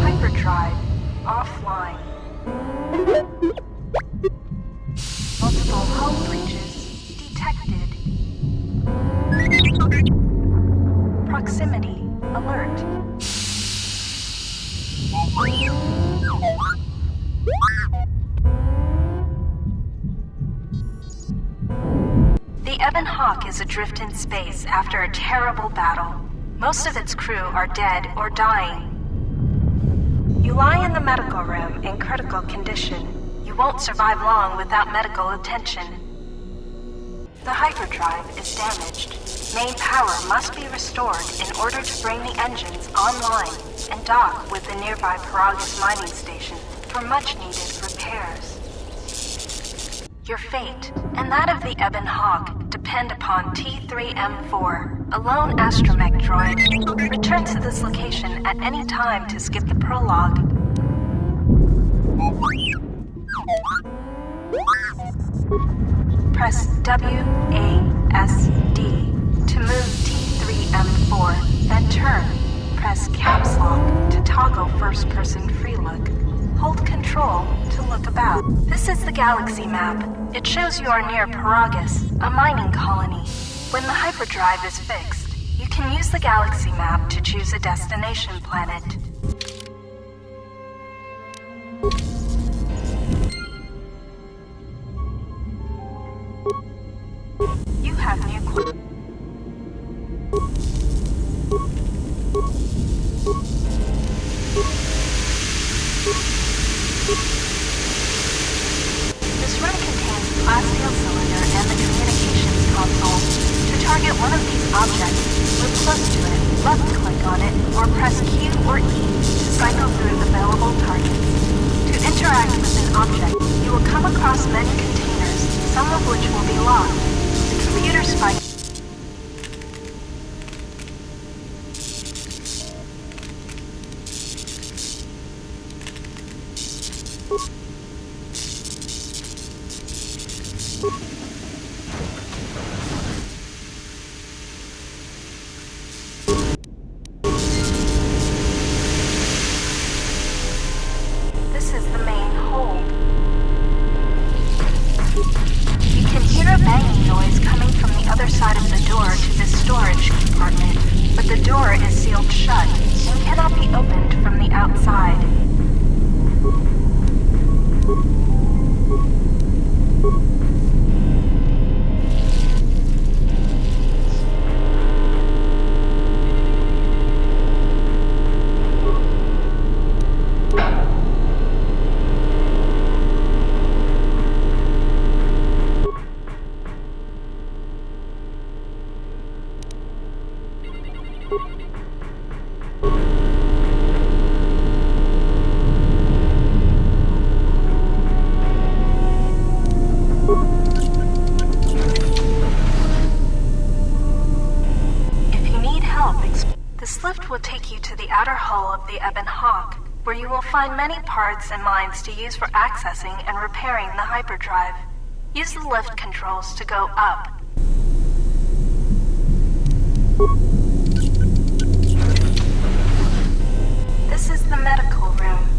Hyperdrive offline. Multiple hull breaches detected. Proximity alert. The Ebon Hawk is adrift in space after a terrible battle. Most of its crew are dead or dying. You lie in the medical room in critical condition. You won't survive long without medical attention. The hyperdrive is damaged. Main power must be restored in order to bring the engines online and dock with the nearby Paragus mining station for much-needed repairs. Your fate, and that of the Ebon Hawk, depend upon T3M4, a lone astromech droid. Return to this location at any time to skip the prologue. Press WASD to move T3M4, then turn. Press caps lock to toggle first-person free look. Hold Control to look about. This is the galaxy map. It shows you are near Paragus, a mining colony. When the hyperdrive is fixed, you can use the galaxy map to choose a destination planet. You have new This run contains the plasteel cylinder and the communications console. To target one of these objects, move close to it, left-click on it, or press Q or E to cycle through available targets. To interact with an object, you will come across many containers, some of which will be locked. The computer spike This is the main hold. You can hear a banging noise coming from the other side of the door to this storage compartment, but the door is sealed shut and cannot be opened from the outside. This lift will take you to the outer hull of the Ebon Hawk, where you will find many parts and mines to use for accessing and repairing the hyperdrive. Use the lift controls to go up. This is the medical room.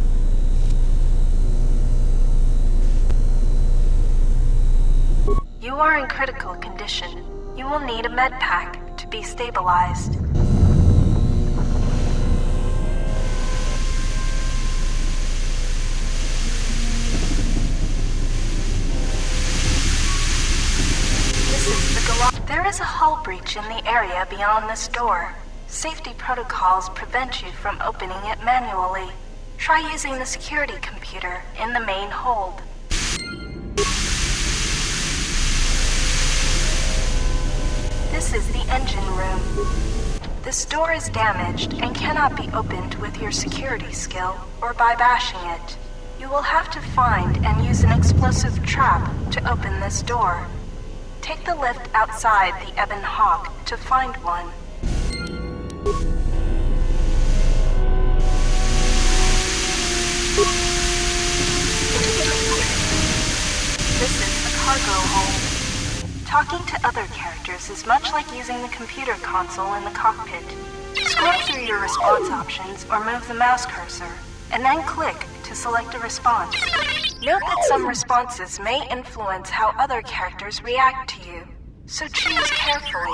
You are in critical condition. You will need a med pack to be stabilized. There is a hull breach in the area beyond this door. Safety protocols prevent you from opening it manually. Try using the security computer in the main hold. This is the engine room. This door is damaged and cannot be opened with your security skill or by bashing it. You will have to find and use an explosive trap to open this door. Take the lift outside the Ebon Hawk to find one. This is the cargo hold. Talking to other characters is much like using the computer console in the cockpit. Scroll through your response options or move the mouse cursor, and then click to select a response. Note that some responses may influence how other characters react to you, so choose carefully.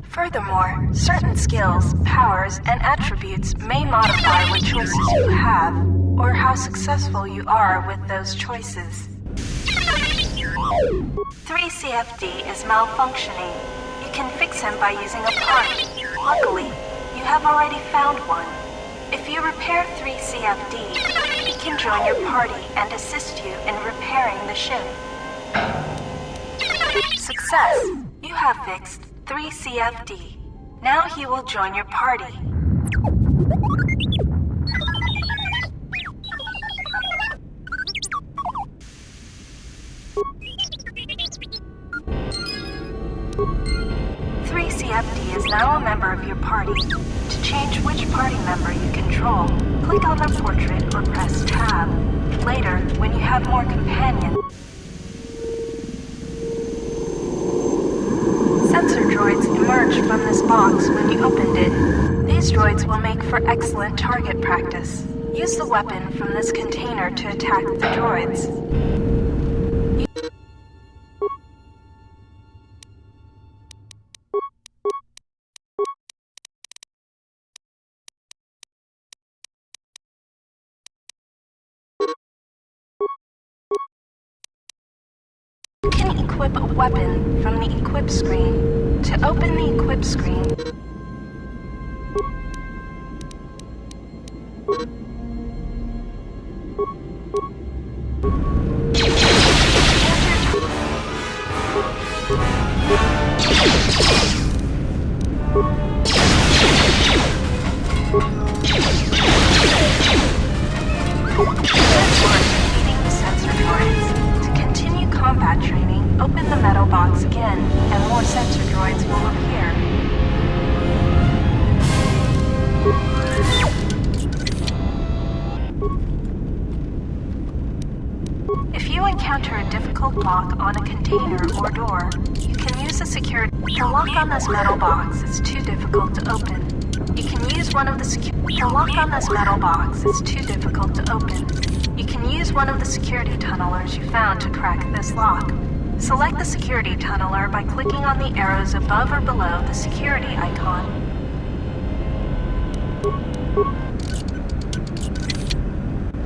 Furthermore, certain skills, powers, and attributes may modify what choices you have, or how successful you are with those choices. 3CFD is malfunctioning. You can fix him by using a part. Luckily, you have already found one. If you repair 3CFD, he can join your party and assist you in repairing the ship. Success! You have fixed 3CFD. Now he will join your party. CFD is now a member of your party. To change which party member you control, click on their portrait or press Tab. Later, when you have more companions, sensor droids emerged from this box when you opened it. These droids will make for excellent target practice. Use the weapon from this container to attack the droids. You can equip a weapon from the equip screen. To open the equip screen, combat training, open the metal box again, and more sensor droids will appear. If you encounter a difficult lock on a container or door, you can use a security. The lock on this metal box is too difficult to open. You can use one of the You can use one of the security tunnelers you found to crack this lock. Select the security tunneler by clicking on the arrows above or below the security icon.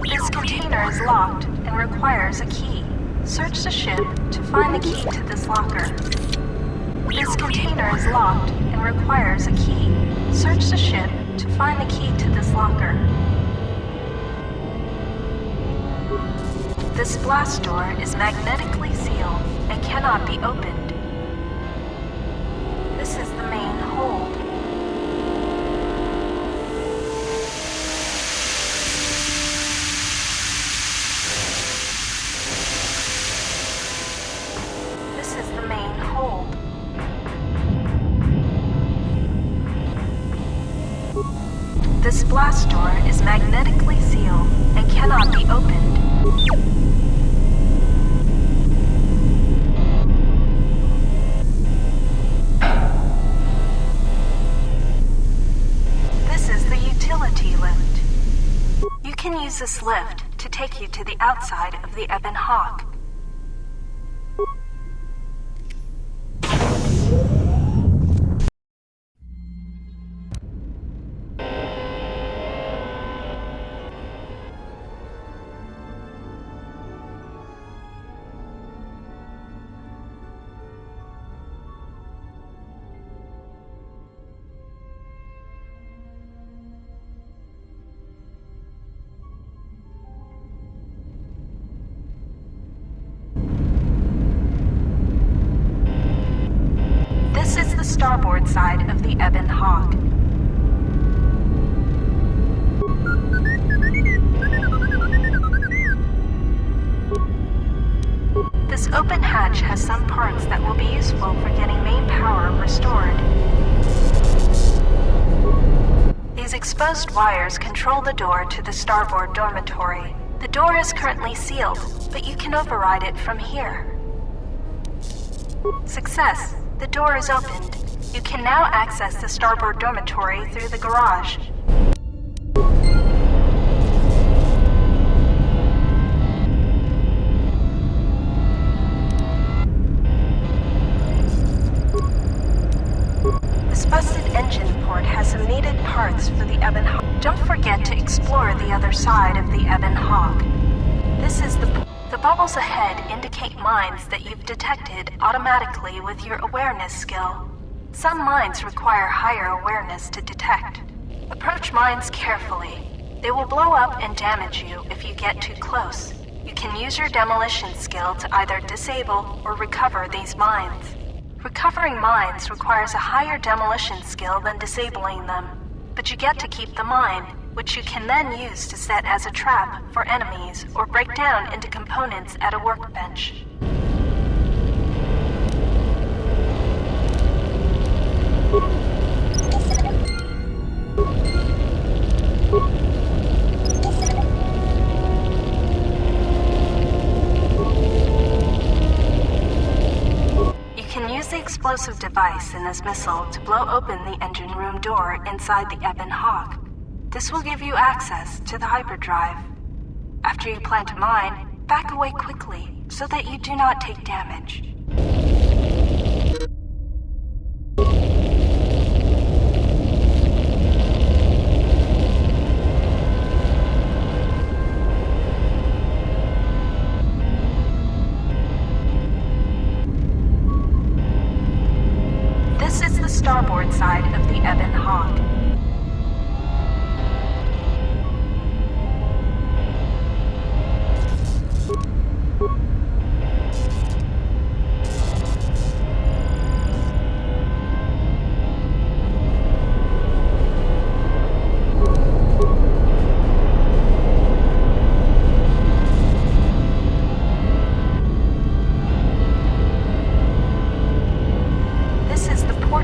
This container is locked and requires a key. Search the ship to find the key to this locker. This container is locked and requires a key. Search the ship to find the key to this locker. This blast door is magnetically sealed and cannot be opened. This is the main hold. This is the main hold. This blast door is magnetically sealed and cannot be opened. This is the utility lift. You can use this lift to take you to the outside of the Ebon Hawk. This is the starboard side of the Ebon Hawk. This open hatch has some parts that will be useful for getting main power restored. These exposed wires control the door to the starboard dormitory. The door is currently sealed, but you can override it from here. Success! The door is opened. You can now access the starboard dormitory through the garage. This busted engine port has some needed parts for the Ebon Hawk. Don't forget to explore the other side of the Ebon Hawk. This is the bubbles ahead indicate mines that you've detected automatically with your awareness skill. Some mines require higher awareness to detect. Approach mines carefully. They will blow up and damage you if you get too close. You can use your demolition skill to either disable or recover these mines. Recovering mines requires a higher demolition skill than disabling them, but you get to keep the mine, which you can then use to set as a trap for enemies or break down into components at a workbench. You can use the explosive device in this missile to blow open the engine room door inside the Ebon Hawk. This will give you access to the hyperdrive. After you plant a mine, back away quickly so that you do not take damage. This is the starboard side of the Ebon Hawk.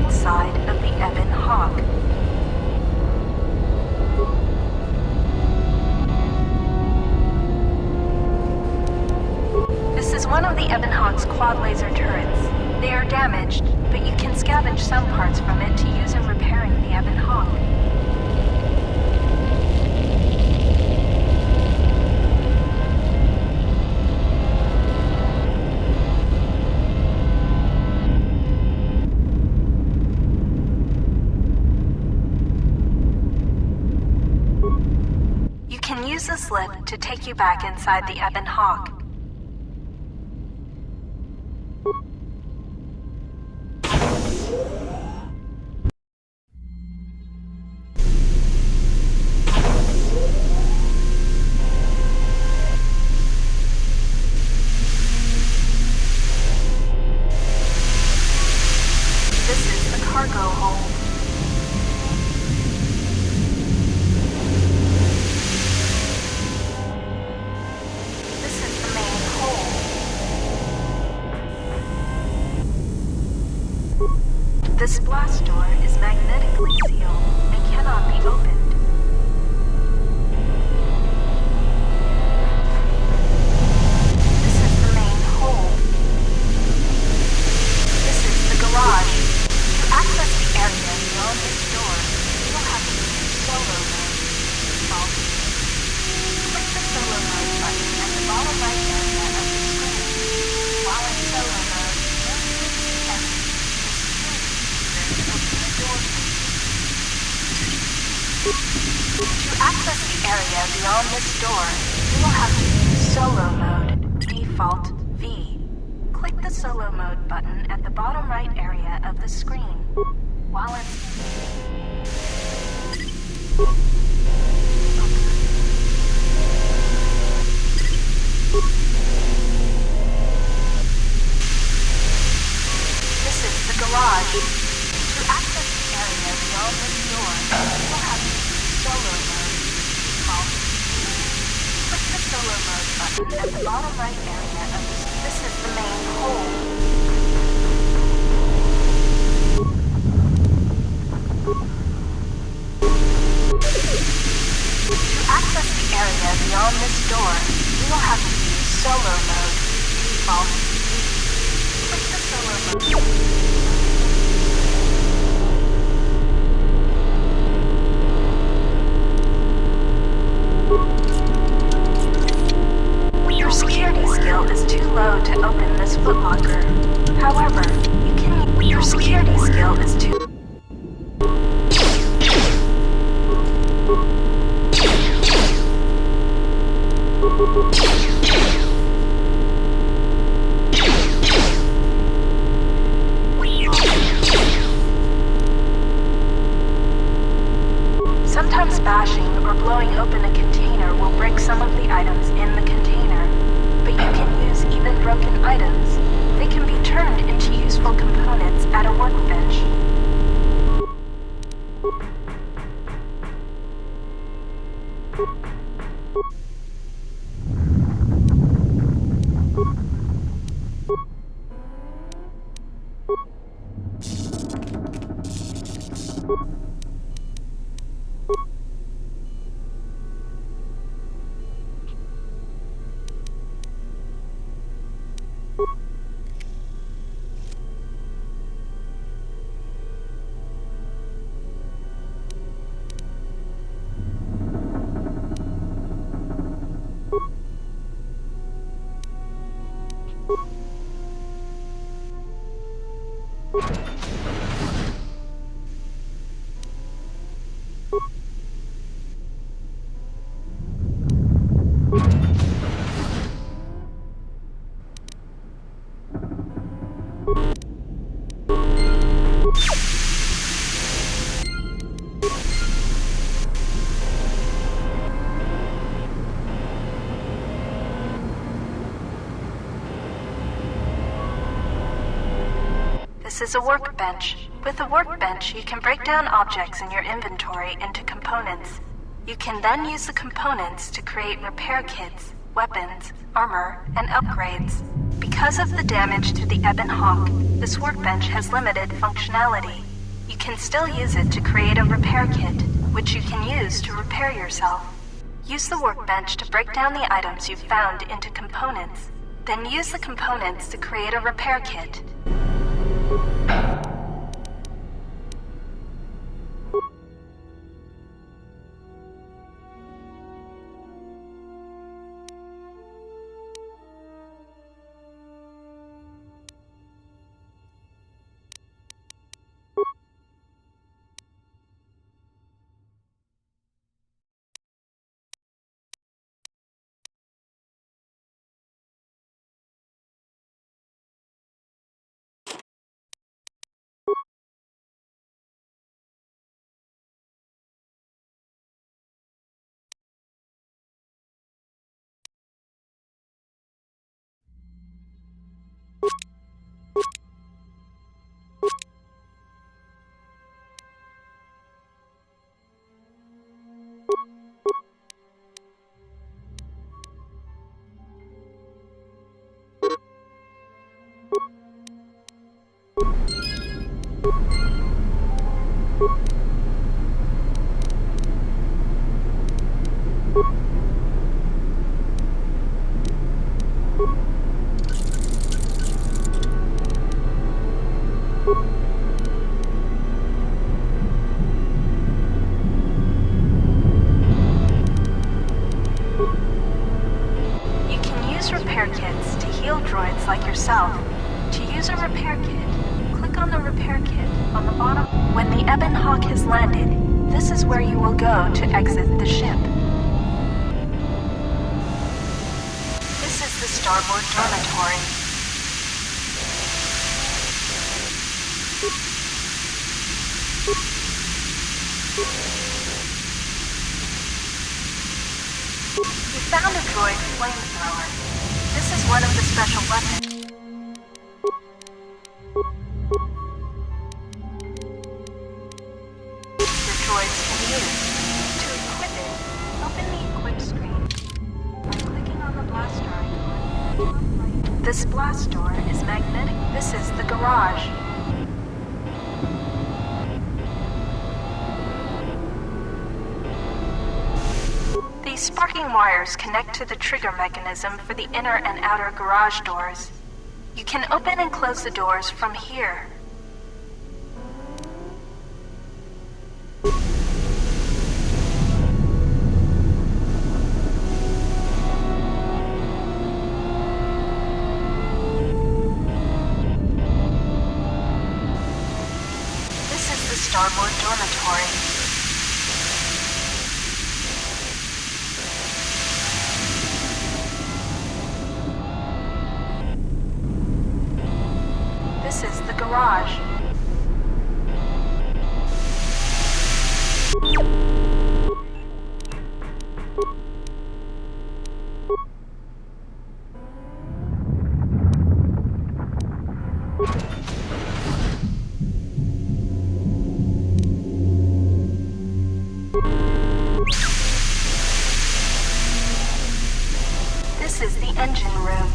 Side of the Ebon Hawk. This is one of the Ebon Hawk's quad laser turrets. They are damaged, but you can scavenge some parts from it to use in repairing the Ebon Hawk. Use this lift to take you back inside the Ebon Hawk. This is the cargo hold. This blast door is magnetically sealed and cannot be opened. This is the main hold. This is the garage. To access the area beyond this door, you will have to use solo mode. Click the solo mode button at the bottom right area of the screen. While in solo mode, notice the enemy. To access the area beyond this door, you will have to use solo mode, default V. Click the solo mode button at the bottom right area of the screen. While This is the garage. To access the area beyond this door, you will have to use solo mode, default. Click the solo mode button at the bottom right area of the screen. This is the main hold. To access the area beyond this door, you will have to use solo mode, default. Click the solo mode. Sometimes bashing or blowing open a container will break some of the items in the container, but you can use even broken items. They can be turned into useful components at a workbench. This is a workbench. With a workbench, you can break down objects in your inventory into components. You can then use the components to create repair kits, weapons, armor, and upgrades. Because of the damage to the Ebon Hawk, this workbench has limited functionality. You can still use it to create a repair kit, which you can use to repair yourself. Use the workbench to break down the items you've found into components. Then use the components to create a repair kit. Repair kits to heal droids like yourself. To use a repair kit, click on the repair kit on the bottom. When the Ebon Hawk has landed, this is where you will go to exit the ship. This is the starboard dormitory. You found a droid flamethrower. This is one of the special weapons. Your droids can use. To equip it, open the equip screen by clicking on the blaster icon. This blast door is magnetic. This is the garage. These sparking wires connect to the trigger mechanism for the inner and outer garage doors. You can open and close the doors from here. This is the starboard dormitory. This is the engine room.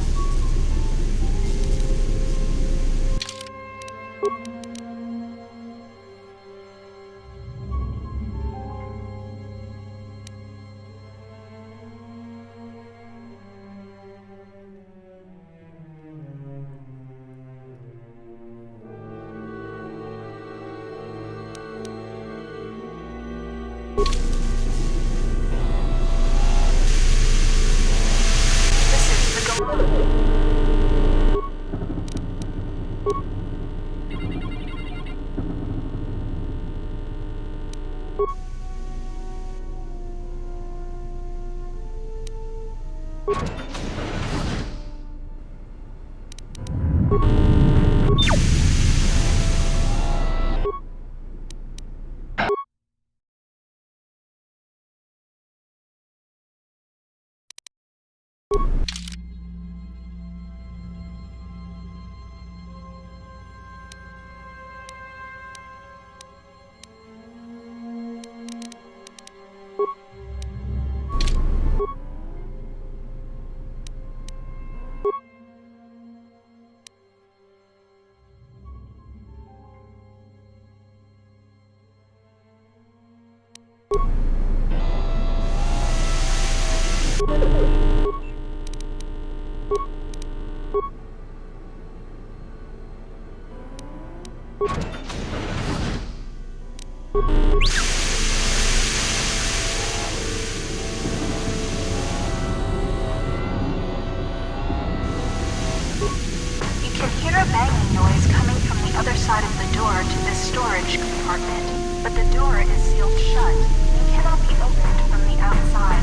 But the door is sealed shut and cannot be opened from the outside.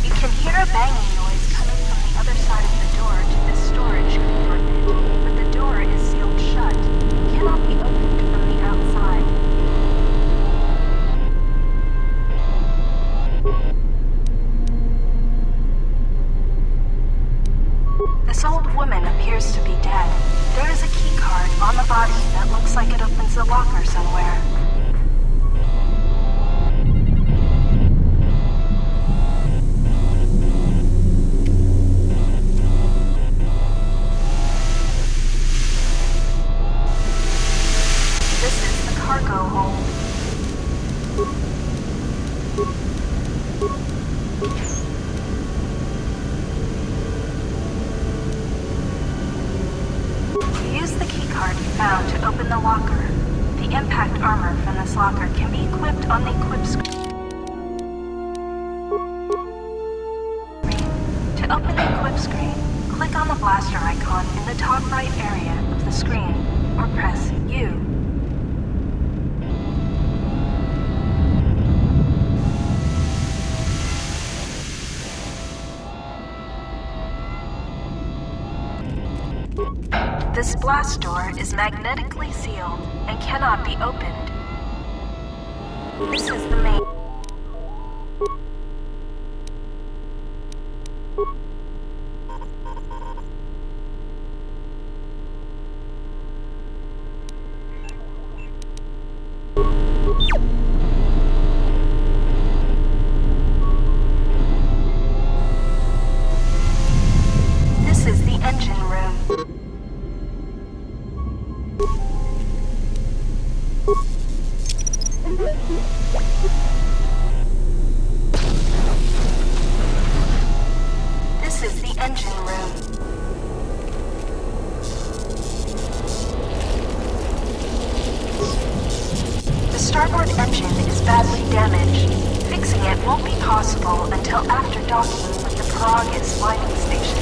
You can hear a banging noise coming from the other side of the door to this storage compartment, but the door is sealed shut and cannot be opened from the outside. This old woman appears to be dead. There is a key card on the body that looks like it opens the locker somewhere. This is the cargo hold. Use the keycard you found to open the locker. The impact armor from this locker can be equipped on the equip screen. To open the equip screen, click on the blaster icon in the top right area of the screen, or press U. This blast door is magnetically sealed and cannot be opened. This is the main. This is the engine room. This is the engine room. The starboard engine is badly damaged. Fixing it won't be possible until after docking with the Paragus mining station.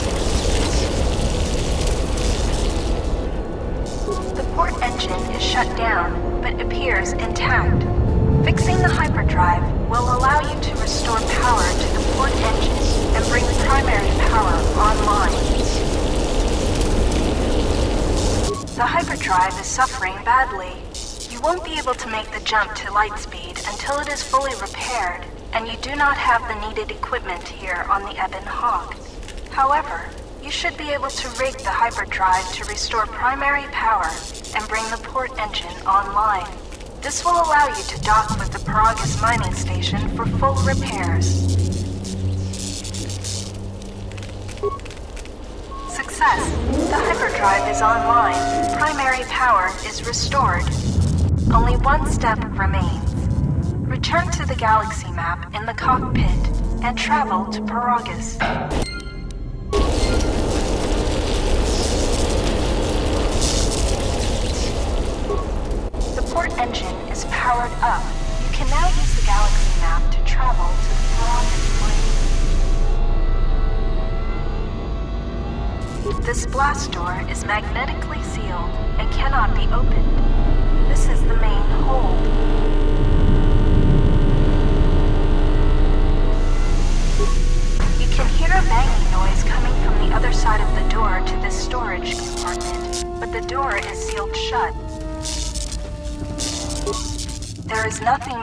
The port engine is shut down, but appears intact. Fixing the hyperdrive will allow you to restore power to the port engine and bring primary power online. The hyperdrive is suffering badly. You You won't be able to make the jump to light speed until it is fully repaired, and you do not have the needed equipment here on the Ebon Hawk. However, you should be able to rig the hyperdrive to restore primary power and bring the port engine online. This will allow you to dock with the Paragus mining station for full repairs. Success! The hyperdrive is online. Primary power is restored. Only one step remains. Return to the galaxy map in the cockpit and travel to Paragus. The port engine is powered up. You can now use the galaxy map to travel to the Paragus plane. This blast door is magnetically sealed and cannot be opened. This is the main hold. You can hear a banging noise coming from the other side of the door to this storage compartment, but the door is sealed shut. There is nothing.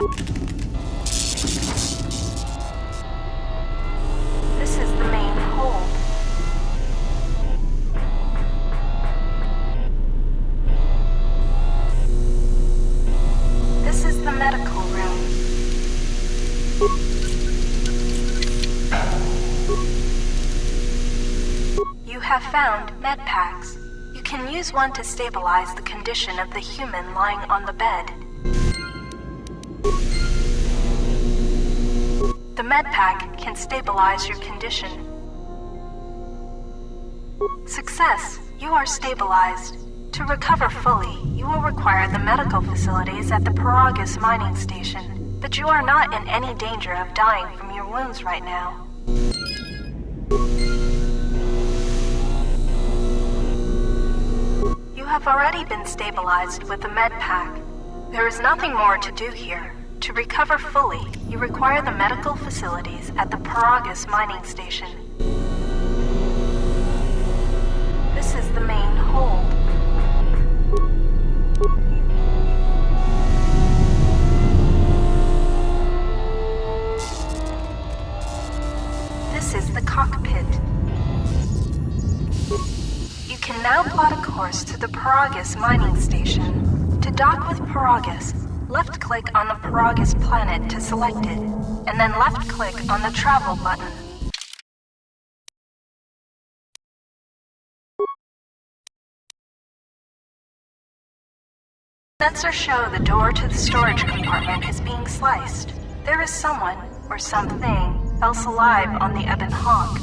This is the main hold. This is the medical room. You have found med packs. You can use one to stabilize the condition of the human lying on the bed. The med pack can stabilize your condition. Success! You are stabilized. To recover fully, you will require the medical facilities at the Paragus mining station, but you are not in any danger of dying from your wounds right now. You have already been stabilized with the med pack. There is nothing more to do here. To recover fully, you require the medical facilities at the Paragus mining station. This is the main hold. This is the cockpit. You can now plot a course to the Paragus mining station. To dock with Paragus, left-click on the Paragus planet to select it, and then left-click on the travel button. Sensors show the door to the storage compartment is being sliced. There is someone, or something, else alive on the Ebon Hawk.